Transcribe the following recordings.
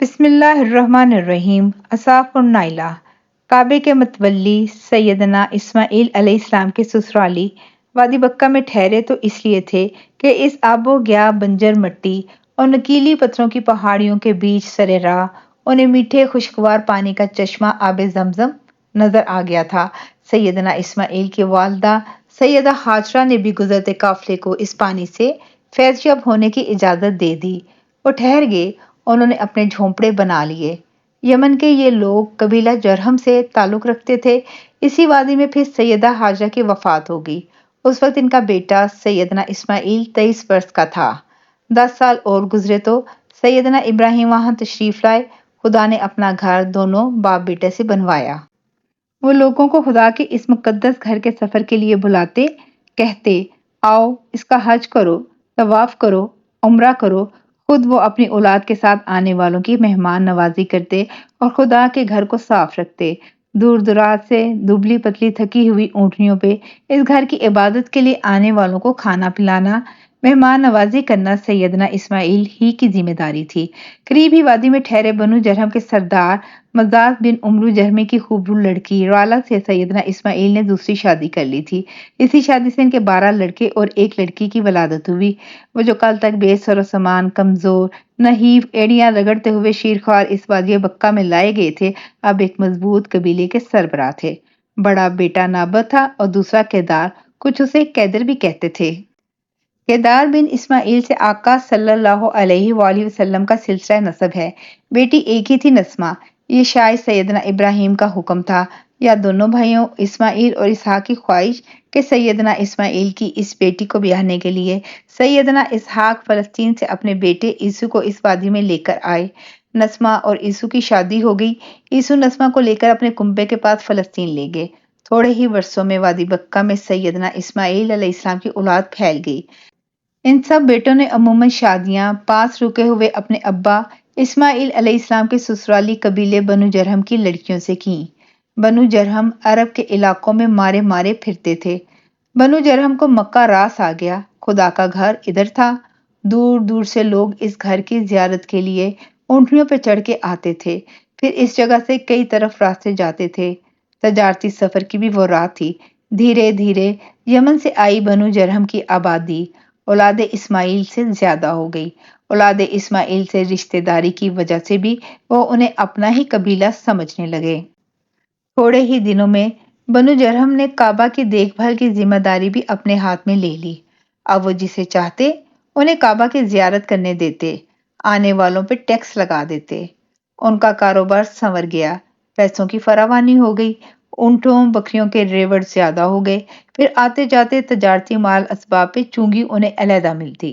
بسم اللہ الرحمن الرحیم۔ اصحاب النائلہ کعبے کے متولی سیدنا اسماعیل علیہ السلام کے سسرالی وادی بکہ میں ٹھہرے تو اس لیے تھے کہ اس آب و گیا بنجر مٹی اور نکیلی پتھروں کی پہاڑیوں کے بیچ سر راہ انہیں میٹھے خوشگوار پانی کا چشمہ آب زمزم نظر آ گیا تھا۔ سیدنا اسماعیل کی والدہ سیدہ ہاجرہ نے بھی گزرتے قافلے کو اس پانی سے فیض یاب ہونے کی اجازت دے دی۔ وہ ٹھہر گئے، انہوں نے اپنے جھونپڑے بنا لیے۔ یمن کے یہ لوگ قبیلہ جرہم سے تعلق رکھتے تھے۔ اسی وادی میں پھر سیدہ ہاجرہ کی وفات ہو گئی۔ اس وقت ان کا بیٹا سیدنا اسماعیل 23 برس کا تھا۔ 10 سال اور گزرے تو سیدنا ابراہیم وہاں تشریف لائے۔ خدا نے اپنا گھر دونوں باپ بیٹے سے بنوایا۔ وہ لوگوں کو خدا کے اس مقدس گھر کے سفر کے لیے بلاتے، کہتے آؤ اس کا حج کرو، طواف کرو، عمرہ کرو۔ خود وہ اپنی اولاد کے ساتھ آنے والوں کی مہمان نوازی کرتے اور خدا کے گھر کو صاف رکھتے۔ دور دراز سے دبلی پتلی تھکی ہوئی اونٹنیوں پہ اس گھر کی عبادت کے لیے آنے والوں کو کھانا پلانا، مہمان نوازی کرنا سیدنا اسماعیل ہی کی ذمہ داری تھی۔ قریب ہی وادی میں ٹھہرے بنو جرہم کے سردار مزاز بن عمرو جرہمی کی خوبرو لڑکی رالہ سے سیدنا اسماعیل نے دوسری شادی کر لی تھی۔ اسی شادی سے ان کے 12 لڑکے اور ایک لڑکی کی ولادت ہوئی۔ وہ جو کل تک بے سر و سامان، کمزور، نحیف، ایڑیاں رگڑتے ہوئے شیرخوار اس وادی بکہ میں لائے گئے تھے، اب ایک مضبوط قبیلے کے سربراہ تھے۔ بڑا بیٹا نابت تھا اور دوسرا کیدار، کچھ اسے کیدر بھی کہتے تھے۔ کیدار بن اسماعیل سے آقا صلی اللہ علیہ وآلہ وسلم کا سلسلہ نسب ہے۔ بیٹی ایک ہی تھی، نسمہ۔ یہ شاید سیدنا ابراہیم کا حکم تھا یا دونوں بھائیوں اسماعیل اور اسحاق کی خواہش کہ سیدنا اسماعیل کی اس بیٹی کو بیاہنے کے لیے سیدنا اسحاق فلسطین سے اپنے بیٹے عیسو کو اس وادی میں لے کر آئے۔ نسمہ اور عیسو کی شادی ہو گئی۔ عیسو نسمہ کو لے کر اپنے کنبے کے پاس فلسطین لے گئے۔ تھوڑے ہی برسوں میں وادی بکہ میں سیدنا اسماعیل علیہ السلام کی اولاد پھیل گئی۔ ان سب بیٹوں نے عموماً شادیاں پاس رکے ہوئے اپنے ابا اسماعیل علیہ السلام کے سسرالی قبیلے بنو جرہم کی لڑکیوں سے کیں۔ بنو جرہم عرب کے علاقوں میں مارے مارے پھرتے تھے۔ بنو جرہم کو مکہ راس آ گیا۔ خدا کا گھر ادھر تھا۔ دور دور سے لوگ اس گھر کی زیارت کے لیے اونٹنیوں پہ چڑھ کے آتے تھے۔ پھر اس جگہ سے کئی طرف راستے جاتے تھے۔ تجارتی سفر کی بھی وہ راہ تھی۔ دھیرے دھیرے یمن سے آئی بنو جرہم کی آبادی اولاد اسماعیل سے زیادہ ہو گئی۔ اولاد اسماعیل سے رشتہ داری کی وجہ سے بھی وہ انہیں اپنا ہی قبیلہ سمجھنے لگے۔ تھوڑے ہی دنوں میں بنو جرہم نے کعبہ کی دیکھ بھال کی ذمہ داری بھی اپنے ہاتھ میں لے لی۔ اب وہ جسے چاہتے انہیں کعبہ کی زیارت کرنے دیتے، آنے والوں پہ ٹیکس لگا دیتے۔ ان کا کاروبار سنور گیا، پیسوں کی فراوانی ہو گئی، اونٹوں بکریوں کے ریوڑ زیادہ ہو گئے۔ پھر آتے جاتے تجارتی مال اسباب پہ چونگی انہیں علیحدہ ملتی۔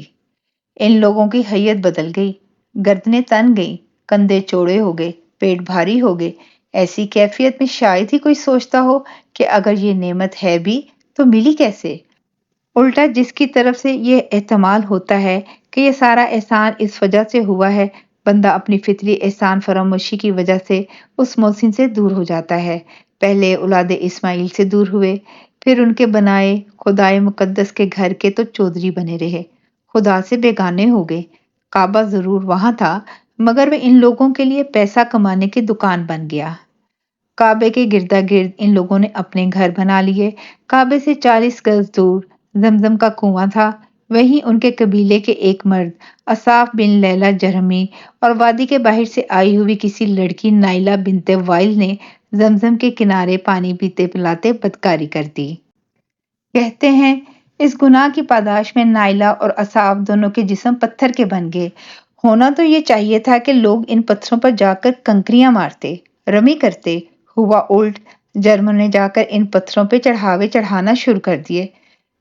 ان لوگوں کی حیت بدل گئی، گردنیں تن گئیں، کندھے چوڑے ہو گئے، پیٹ بھاری ہو گئے۔ ایسی کیفیت میں شاید ہی کوئی سوچتا ہو کہ اگر یہ نعمت ہے بھی تو ملی کیسے؟ الٹا جس کی طرف سے یہ احتمال ہوتا ہے کہ یہ سارا احسان اس وجہ سے ہوا ہے، بندہ اپنی فطری احسان فراموشی کی وجہ سے اس محسن سے دور ہو جاتا ہے۔ پہلے اولاد اسماعیل سے دور ہوئے، پھر ان کے بنائے خدائے مقدس کے گھر کے تو چودھری بنے رہے، خدا سے بیگانے ہو گئے۔ کعبہ ضرور وہاں تھا، مگر وہ ان لوگوں کے لیے پیسہ کمانے کی دکان بن گیا۔ کعبے کے گردا گرد ان لوگوں نے اپنے گھر بنا لیے۔ کعبے سے 40 گز دور زمزم کا کنواں تھا، وہیں ان کے قبیلے کے ایک مرد اصاف بن لیلہ جرہمی اور وادی کے باہر سے آئی ہوئی کسی لڑکی نائلہ بنت وائل نے زمزم کے کنارے پانی پیتے پلاتے بدکاری کر دی۔ کہتے ہیں اس گناہ کی پاداش میں نائلہ اور اصاف دونوں کے جسم پتھر کے بن گئے۔ ہونا تو یہ چاہیے تھا کہ لوگ ان پتھروں پر جا کر کنکریاں مارتے، رمی کرتے۔ ہوا الٹ، جرموں نے جا کر ان پتھروں پہ چڑھاوے چڑھانا شروع کر دیے،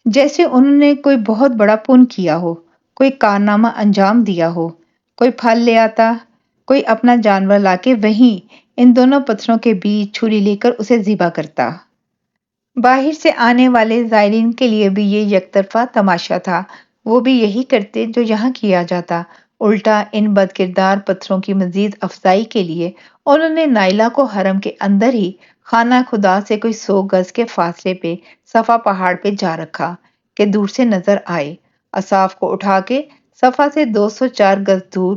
جیسے انہوں نے کوئی بہت بڑا پن کیا ہو، کوئی کارنامہ انجام دیا ہو۔ کوئی پھل لے آتا، کوئی اپنا جانور لا کے وہیں ان دونوں پتھروں کے بیچ چھری لے کر اسے ذبح کرتا۔ باہر سے آنے والے زائرین کے لیے بھی یہ یک طرفہ تماشا تھا، وہ بھی یہی کرتے جو یہاں کیا جاتا۔ الٹا ان بد کردار پتھروں کی مزید افزائی کے لیے انہوں نے نائلہ کو حرم کے اندر ہی خانہ خدا سے کوئی 100 گز کے فاصلے پہ صفا پہاڑ پہ جا رکھا کہ دور سے نظر آئے۔ اصاف کو اٹھا کے صفا سے 204 گز دور